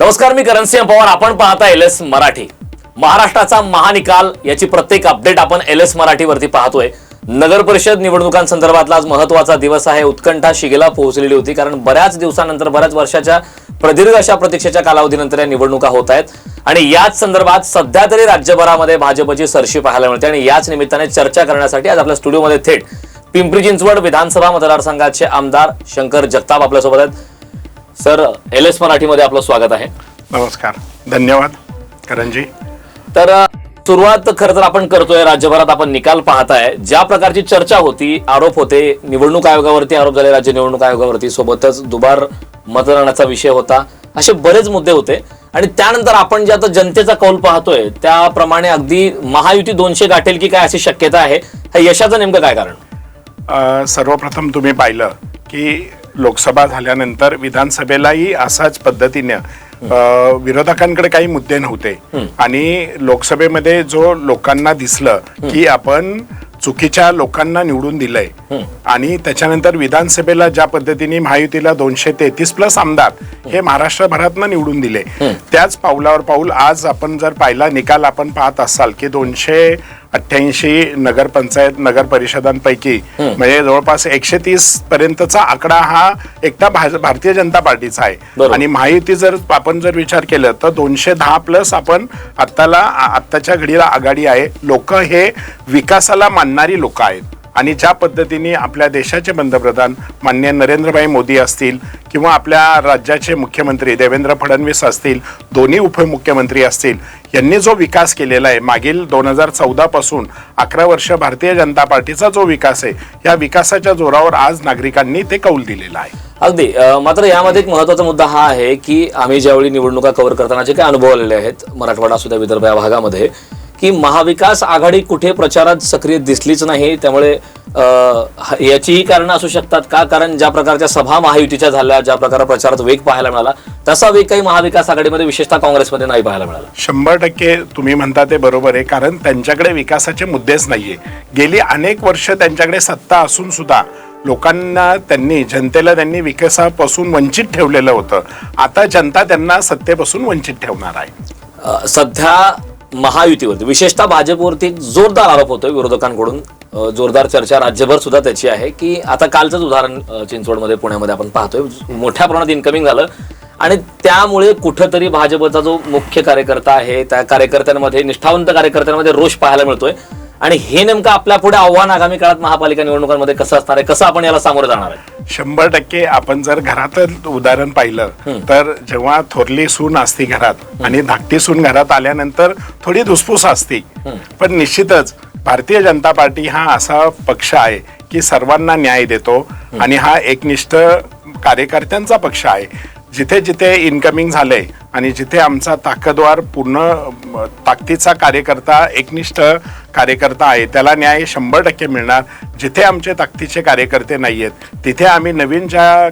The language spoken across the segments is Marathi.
नमस्कार, मी करणसिंह पवार. आपण पाहता एलएस मराठी. महाराष्ट्राचा महानिकाल याची प्रत्येक अपडेट आपण एलएस मराठीवरती पाहतोय. नगर परिषद निवडणुकांसंदर्भातला आज महत्त्वाचा दिवस आहे. उत्कंठा शिगेला पोहोचलेली होती, कारण बऱ्याच दिवसानंतर, बऱ्याच वर्षाच्या प्रदीर्घ अशा प्रतीक्षेच्या कालावधीनंतर या निवडणुका होत आहेत. आणि याच संदर्भात सध्या तरी राज्यभरामध्ये भाजपची सरशी पाहायला मिळते. आणि याच निमित्ताने चर्चा करण्यासाठी आज आपल्या स्टुडिओमध्ये थेट पिंपरी चिंचवड विधानसभा मतदारसंघाचे आमदार शंकर जगताप आपल्यासोबत आहेत. सर, एलएस मराठीमध्ये आपलं स्वागत आहे. नमस्कार, धन्यवाद करणजी. तर सुरुवात खरं तर आपण करतोय, राज्यभरात आपण निकाल पाहताय. ज्या प्रकारची चर्चा होती, आरोप होते, निवडणूक आयोगावरती आरोप झाले, राज्य निवडणूक आयोगावरती, सोबतच दुबार मतदानाचा विषय होता, असे बरेच मुद्दे होते. आणि त्यानंतर आपण जे आता जनतेचा कौल पाहतोय त्याप्रमाणे अगदी महायुती 200 गाठेल की काय अशी शक्यता आहे. ह्या यशाचं नेमकं काय कारण? सर्वप्रथम तुम्ही पाहिलं की लोकसभा झाल्यानंतर विधानसभेलाही असाच पद्धतीने विरोधकांकडे काही मुद्दे नव्हते. आणि लोकसभेमध्ये जो लोकांना दिसलं की आपण चुकीच्या लोकांना निवडून दिलंय, आणि त्याच्यानंतर विधानसभेला ज्या पद्धतीने महायुतीला 233+ आमदार हे महाराष्ट्रभरातनं निवडून दिले, त्याच पाऊलावर पाऊल आज आपण जर पाहिला निकाल आपण पाहत असाल की 288 नगरपंचायत नगर परिषदांपैकी म्हणजे जवळपास 130 पर्यंतचा आकडा हा एकटा भारतीय जनता पार्टीचा आहे. आणि महायुती जर आपण विचार केलं तर 210+ आपण आत्ताच्या घडीला आघाडी आहे. लोक हे विकासाला मानणारी लोक आहेत. आणि ज्या पद्धतीने आपल्या देशाचे पंतप्रधान माननीय नरेंद्रभाई मोदी असतील किंवा आपल्या राज्याचे मुख्यमंत्री देवेंद्र फडणवीस असतील, दोन्ही उपमुख्यमंत्री असतील, यांनी जो विकास केलेला आहे मागील 2014 पासून 11 वर्ष भारतीय जनता पार्टीचा जो विकास आहे, या विकासाच्या जोरावर आज नागरिकांनी ते कौल दिलेला आहे. अगदी. मात्र यामध्ये एक महत्वाचा मुद्दा हा आहे की आम्ही ज्यावेळी निवडणुका कव्हर करताना जे काही अनुभव आलेले आहेत मराठवाडा सुद्धा विदर्भ या भागामध्ये, की महाविकास आघाडी कुठे प्रचारात सक्रिय दिसलीच नाही. त्यामुळे याचीही कारण असू शकतात का? कारण ज्या प्रकारच्या सभा महायुतीच्या झाल्या, ज्या प्रकारे प्रचारात वेग पाहायला मिळाला, तसा वेग काही महाविकास आघाडीमध्ये विशेषतः काँग्रेसमध्ये नाही पाहायला मिळाला. 100% तुम्ही म्हणता ते बरोबर आहे. कारण त्यांच्याकडे विकासाचे मुद्देच नाहीये. गेली अनेक वर्ष त्यांच्याकडे सत्ता असून सुद्धा लोकांना जनतेला त्यांनी विकासापासून वंचित ठेवलेलं होतं. आता जनता त्यांना सत्तेपासून वंचित ठेवणार आहे. सध्या महायुतीवरती, विशेषतः भाजपवरती जोरदार आरोप होतोय विरोधकांकडून. जोरदार चर्चा राज्यभर सुद्धा त्याची आहे की आता कालचंच उदाहरण चिंचवडमध्ये, पुण्यामध्ये आपण पाहतोय, मोठ्या प्रमाणात इन्कमिंग झालं. आणि त्यामुळे कुठंतरी भाजपचा जो मुख्य कार्यकर्ता आहे त्या कार्यकर्त्यांमध्ये, निष्ठावंत कार्यकर्त्यांमध्ये रोष पाहायला मिळतोय. आणि हे नेमकं आपल्या पुढे आव्हान आगामी काळात महापालिका निवडणुकांमध्ये कसं असणार आहे, कसं आपण याला सामोरं जाणार आहे? 100% आपण जर घरातलं उदाहरण पाहिलं तर जेव्हा थोरली सून असती घरात आणि धाकटी सून घरात आल्यानंतर थोडी धुसफूस असते. पण निश्चितच भारतीय जनता पार्टी हा असा पक्ष आहे की सर्वांना न्याय देतो आणि हा एकनिष्ठ कार्यकर्त्यांचा पक्ष आहे. जिथे जिथे इन्कमिंग झालंय आणि जिथे आमचा ताकदवार पूर्ण ताकदीचा कार्यकर्ता, एकनिष्ठ कार्यकर्ता आहे, त्याला न्याय 100% मिळणार. जिथे आमचे ताकदीचे कार्यकर्ते नाही आहेत तिथे आम्ही नवीन ज्या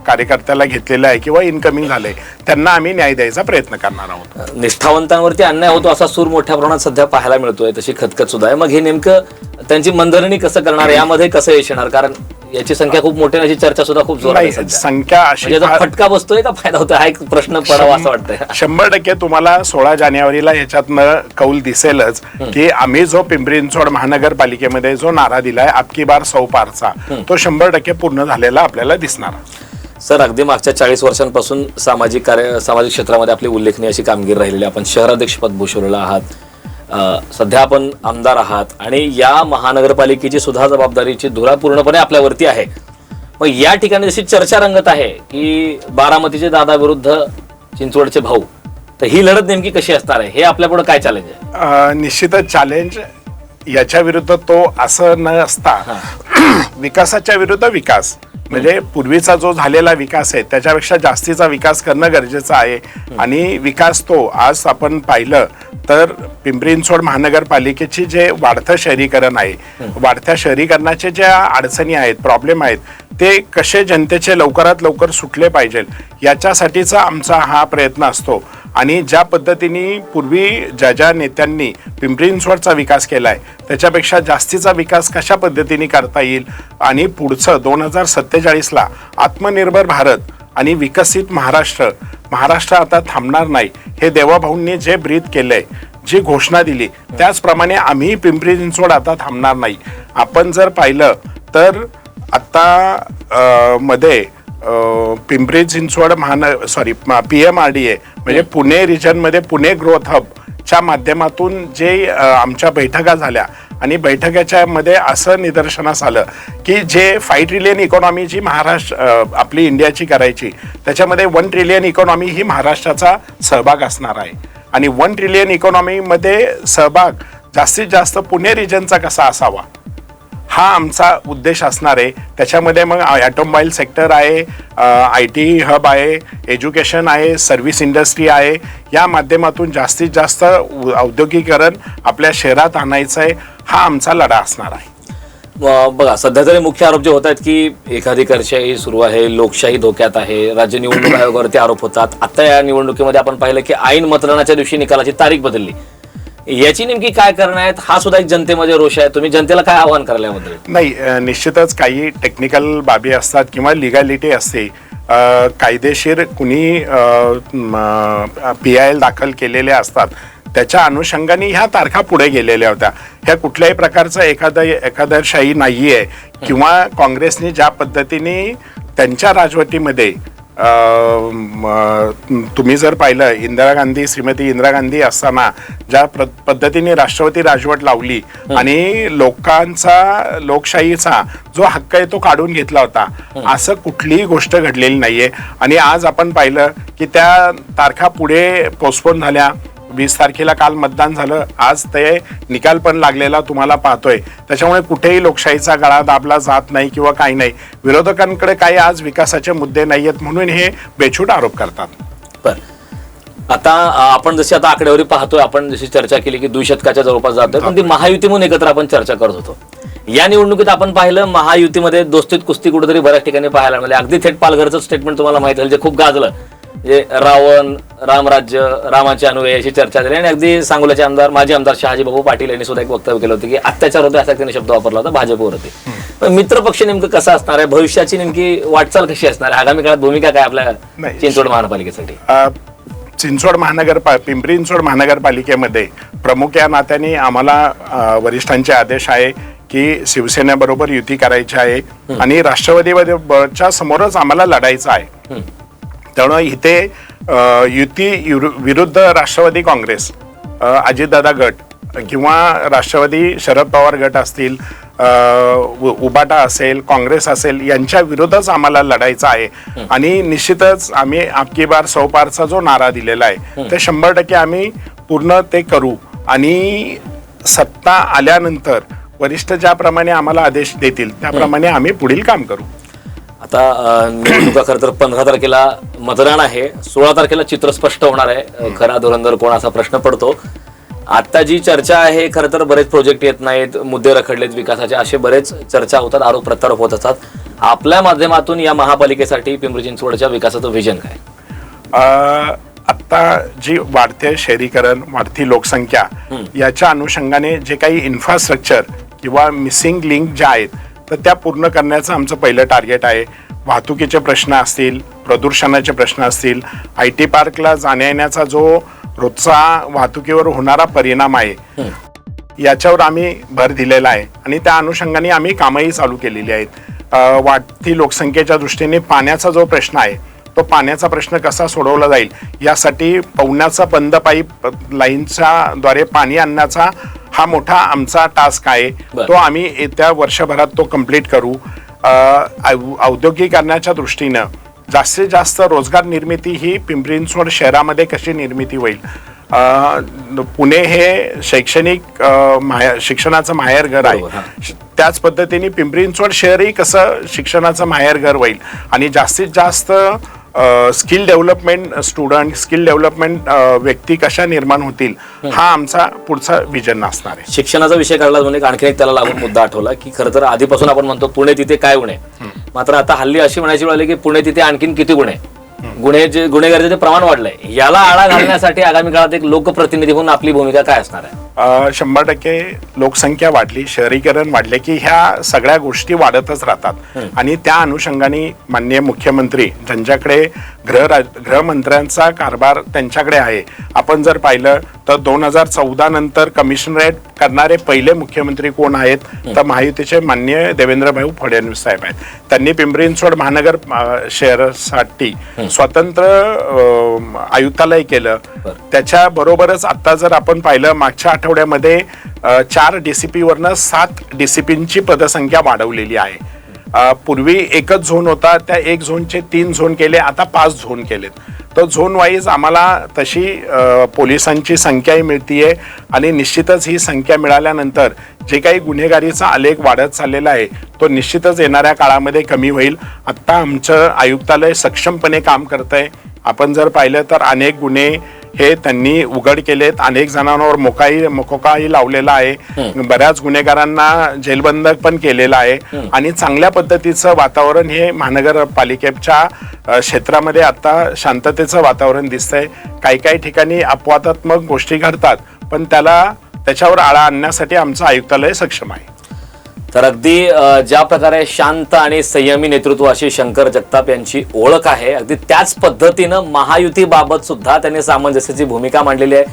कार्यकर्त्याला घेतलेलं आहे किंवा इन्कमिंग झालंय त्यांना आम्ही न्याय द्यायचा प्रयत्न करणार आहोत. निष्ठावंतांवरती अन्याय होतो असा सूर मोठ्या प्रमाणात सध्या पाहायला मिळतोय, तशी खतखत सुद्धा आहे. मग हे नेमकं त्यांची मनधरणी कसं करणार, यामध्ये कसं यश येणार? कारण याची संख्या खूप मोठी, अशी चर्चा सुद्धा खूप जोरात आहे. संख्या अशी फटका बसतोय का फायदा होतोय, हा एक प्रश्न पडावा असं वाटतंय. 100% तुम्हाला 16 जानेवारीला याच्यातनं कौल दिसेलच की आम्ही जो पिंपरी चिंचवड महानगरपालिकेमध्ये जो नारा दिलाय आपकी बार सौ पारचा, तो 100% पूर्ण झालेला आपल्याला दिसणार. सर, अगदी मागच्या 40 वर्षांपासून सामाजिक क्षेत्रामध्ये आपली उल्लेखनीय अशी कामगिरी राहिलेली. आपण शहराध्यक्षपद भूषवलेलं आहात, सध्या आपण आमदार आहात, आणि या महानगरपालिकेची सुद्धा जबाबदारीची धुरा पूर्णपणे आपल्यावरती आहे. मग या ठिकाणी जशी चर्चा रंगत आहे की बारामतीचे दादा विरुद्ध चिंचवडचे भाऊ, तर ही लढत नेमकी कशी असणार आहे? हे आपल्या पुढे काय चॅलेंज आहे? निश्चितच चॅलेंज याच्या विरुद्ध तो असं न असता विकासाच्या विरुद्ध विकास, म्हणजे पूर्वीचा जो झालेला विकास आहे त्याच्यापेक्षा जास्तीचा विकास करणं गरजेचं आहे. आणि विकास तो आज आपण पाहिलं तर पिंपरी चिंचवड महानगरपालिकेची जे वाढतं शहरीकरण आहे, वाढत्या शहरीकरणाचे ज्या अडचणी आहेत, प्रॉब्लेम आहेत, ते कसे जनतेचे लवकरात लवकर सुटले पाहिजे याच्यासाठीचा आमचा हा प्रयत्न असतो. आणि ज्या पद्धतीने पूर्वी ज्या नेत्यांनी पिंपरी चिंचवडचा विकास केलाय त्याच्यापेक्षा जास्तीचा विकास कशा पद्धतीने करता येईल आणि पुढचं 2047ला आत्मनिर्भर भारत आणि विकसित महाराष्ट्र आता थांबणार नाही हे देवाभाऊंनी जे ब्रीथ केलंय, जी घोषणा दिली त्याचप्रमाणे आम्ही पिंपरी चिंचवड आता थांबणार नाही. आपण जर पाहिलं तर आता मध्ये पिंपरी चिंचवड PMRDA म्हणजे पुणे रिजनमध्ये पुणे ग्रोथ हबच्या माध्यमातून जे आमच्या बैठका झाल्या आणि बैठकाच्या मध्ये असं निदर्शनास आलं की जे 5 ट्रिलियन इकॉनॉमी जी आपली इंडियाची करायची त्याच्यामध्ये 1 ट्रिलियन इकॉनॉमी ही महाराष्ट्राचा सहभाग असणार आहे. आणि 1 ट्रिलियन इकॉनॉमीमध्ये सहभाग जास्तीत जास्त पुणे रिजनचा कसा असावा हा आमचा उद्देश असणार आहे. त्याच्यामध्ये मग ऑटोमोबाईल सेक्टर आहे, IT हब आहे, एज्युकेशन आहे, सर्व्हिस इंडस्ट्री आहे. या माध्यमातून जास्तीत जास्त औद्योगिकरण आपल्या शहरात आणायचं आहे, हा आमचा लढा असणार आहे. बघा, सध्या तरी मुख्य आरोप जे होत आहेत की एकाधिकारशाही सुरू आहे, लोकशाही धोक्यात आहे, राज्य निवडणूक आयोगावरती आरोप होतात. आता या निवडणुकीमध्ये आपण पाहिलं की ऐन मतदानाच्या दिवशी निकालाची तारीख बदलली. याची नेमकी काय कारण आहेत हा सुद्धा एक जनतेमध्ये रोष आहे. तुम्ही जनतेला काय आवाहन करायला याबद्दल? नाही, निश्चितच काही टेक्निकल बाबी असतात किंवा लिगॅलिटी असते. कायदेशीर कुणी PIL दाखल केलेले असतात त्याच्या अनुषंगाने ह्या तारखा पुढे गेलेल्या होत्या. ह्या कुठल्याही प्रकारचा एकादरशाही नाहीये किंवा काँग्रेसने ज्या पद्धतीने त्यांच्या राजवटीमध्ये तुम्ही जर पाहिलं श्रीमती इंदिरा गांधी असताना ज्या पद्धतीने राष्ट्रपती राजवट लावली आणि लोकशाहीचा जो हक्क आहे तो काढून घेतला होता, असं कुठलीही गोष्ट घडलेली नाहीये. आणि आज आपण पाहिलं की त्या तारखा पुढे पोस्टपोन झाल्या. 20 तारखेला काल मतदान झालं, आज ते निकाल पण लागलेला तुम्हाला पाहतोय. त्याच्यामुळे कुठेही लोकशाहीचा गळा दाबला जात नाही किंवा काही नाही. विरोधकांकडे काही आज विकासाचे मुद्दे नाहीयेत म्हणून हे बेछूट आरोप करतात. बर, आता आपण जशी आता आकडेवारी पाहतोय, आपण जशी चर्चा केली की 2 शतकाच्या जवळपास जातोय, पण ती महायुती म्हणून एकत्र आपण चर्चा करत होतो. या निवडणुकीत आपण पाहिलं महायुतीमध्ये दोस्तीत कुस्ती कुठेतरी बऱ्याच ठिकाणी पाहायला मिळाली. अगदी थेट पालघरचं स्टेटमेंट तुम्हाला माहिती आहे जे खूप गाजलं, जे रावण रामराज्य रामाचे अनुयायी अशी चर्चा झाली. आणि अगदी सांगोल्याचे माजी आमदार शहाजी बाबू पाटील यांनी सुद्धा एक वक्तव्य केलं होतं की अत्याचार होते असा त्यांनी शब्द वापरला होता भाजपवरती. पण मित्र पक्ष नेमकं कसा असणार आहे, भविष्याची नेमकी वाटचाल कशी असणार आहे, आगामी काळात भूमिका काय आपल्या चिंचवड महानगरपालिकेसाठी? पिंपरी चिंचवड महानगरपालिकेमध्ये प्रमुख या नात्याने आम्हाला वरिष्ठांचे आदेश आहे की शिवसेनेबरोबर युती करायची आहे आणि राष्ट्रवादीच्या समोरच आम्हाला लढायचं आहे. त्यामुळे इथे युती विरुद्ध राष्ट्रवादी काँग्रेस, अजितदादा गट किंवा राष्ट्रवादी शरद पवार गट असतील, उबाटा असेल, काँग्रेस असेल, यांच्या विरोधात आम्हाला लढायचं आहे. आणि निश्चितच आम्ही आपकी बार सौ पारचा जो नारा दिलेला आहे ते 100% आम्ही पूर्ण ते करू. आणि सत्ता आल्यानंतर वरिष्ठ ज्याप्रमाणे आम्हाला आदेश देतील त्याप्रमाणे आम्ही पुढील काम करू. आता निवडणुका खरं तर 15 तारखेला मतदान आहे, 16 तारखेला चित्र स्पष्ट होणार आहे. खरा धुरंधर कोण असा प्रश्न पडतो. आता जी चर्चा आहे, खरं तर बरेच प्रोजेक्ट येत नाहीत, मुद्दे रखडलेत विकासाचे, असे बरेच चर्चा होतात, आरोप प्रत्यारोप होत असतात. आपल्या माध्यमातून या महापालिकेसाठी पिंपरी चिंचवडच्या विकासाचं व्हिजन काय? आता जी वाढते शहरीकरण, वाढती लोकसंख्या याच्या अनुषंगाने जे काही इन्फ्रास्ट्रक्चर किंवा मिसिंग लिंक ज्या आहेत तर त्या पूर्ण करण्याचं आमचं पहिलं टार्गेट आहे. वाहतुकीचे प्रश्न असतील, प्रदूषणाचे प्रश्न असतील, IT पार्कला जाण्या येण्याचा जो रोजचा वाहतुकीवर होणारा परिणाम आहे याच्यावर आम्ही भर दिलेला आहे आणि त्या अनुषंगाने आम्ही कामही चालू केलेली आहेत. वाढती लोकसंख्येच्या दृष्टीने पाण्याचा जो प्रश्न आहे तो पाण्याचा प्रश्न कसा सोडवला जाईल यासाठी पवनाचा बंद पाईप लाईनच्या द्वारे पाणी आणण्याचा हा मोठा आमचा टास्क आहे. तो आम्ही येत्या वर्षभरात तो कंप्लीट करू. औद्योगिकरणाच्या दृष्टीनं जास्तीत जास्त रोजगार निर्मिती ही पिंपरी चिंचवड शहरामध्ये कशी निर्मिती होईल. पुणे हे शैक्षणिक शिक्षणाचं माहेरघर आहे, त्याच पद्धतीने पिंपरी चिंचवड शहरही कसं शिक्षणाचं माहेरघर होईल आणि जास्तीत जास्त skill development student, skill development व्यक्ती कशा निर्माण होतील हा आमचा पुढचा विजन असणार आहे. शिक्षणाचा विषय काढला म्हणजे आणखी एक त्याला लागून मुद्दा आठवला की खरं तर आधीपासून आपण म्हणतो पुणे तिथे काय गुन्हे, मात्र आता हल्ली अशी म्हणायची वेळ आली की पुणे तिथे आणखीन किती गुन्हेगारीचे प्रमाण वाढलंय. याला आळा घालण्यासाठी आगामी काळात एक लोकप्रतिनिधी म्हणून आपली भूमिका काय असणार आहे? 100% लोकसंख्या वाढली, शहरीकरण वाढले की ह्या सगळ्या गोष्टी वाढतच राहतात आणि त्या अनुषंगाने माननीय मुख्यमंत्री ज्यांच्याकडे गृहमंत्र्यांचा कारभार त्यांच्याकडे आहे. आपण जर पाहिलं तर 2014 नंतर कमिशनरेट करणारे पहिले मुख्यमंत्री कोण आहेत तर महायुतीचे माननीय देवेंद्रभाऊ फडणवीस साहेब आहेत. त्यांनी पिंपरी चिंचवड महानगर शहरासाठी स्वतंत्र आयुक्तालय केलं. त्याच्या बरोबरच आता जर आपण पाहिलं मागच्या आठवड्यामध्ये 4 DCP वरनं 7 DCPंची पदसंख्या वाढवलेली आहे. पूर्वी एकच झोन होता, त्या एक झोनचे 3 झोन केले, आता 5 झोन केलेत. तर झोन वाईज आम्हाला तशी पोलिसांची संख्याही मिळतीये आणि निश्चितच ही संख्या मिळाल्यानंतर जे काही गुन्हेगारीचा आलेख वाढत चाललेला आहे तो निश्चितच येणाऱ्या काळामध्ये कमी होईल. आत्ता आमचं आयुक्तालय सक्षमपणे काम करतंय. आपण जर पाहिलं तर अनेक गुन्हे हे त्यांनी उघड केलेत, अनेक जणांवर मोकोकाही लावलेला आहे, बऱ्याच गुन्हेगारांना जेलबंद पण केलेला आहे आणि चांगल्या पद्धतीचं वातावरण हे महानगरपालिकेच्या क्षेत्रामध्ये आता शांततेचं वातावरण दिसतंय. काही ठिकाणी अपवादात्मक गोष्टी घडतात पण त्याच्यावर आळा आणण्यासाठी आमचं आयुक्तालय सक्षम आहे. तर अगदी ज्या प्रकारे शांत आणि संयमी नेतृत्व अशी शंकर जगताप यांची ओळख आहे, अगदी त्याच पद्धतीनं महायुतीबाबत सुद्धा त्यांनी सामंजस्याची भूमिका मांडलेली आहे.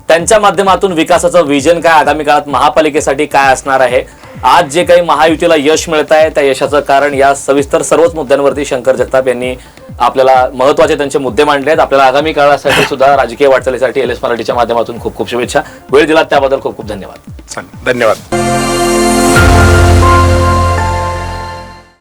त्यांच्या माध्यमातून विकासाचं विजन काय, आगामी काळात महापालिकेसाठी काय असणार आहे, आज जे काही महायुतीला यश मिळत आहे त्या यशाचं कारण, या सविस्तर सर्वच मुद्द्यांवरती शंकर जगताप यांनी आपल्याला महत्त्वाचे त्यांचे मुद्दे मांडले आहेत. आपल्याला आगामी काळासाठी सुद्धा राजकीय वाटचालीसाठी LS मराठीच्या माध्यमातून खूप खूप शुभेच्छा. वेळ दिलात त्याबद्दल खूप खूप धन्यवाद. धन्यवाद.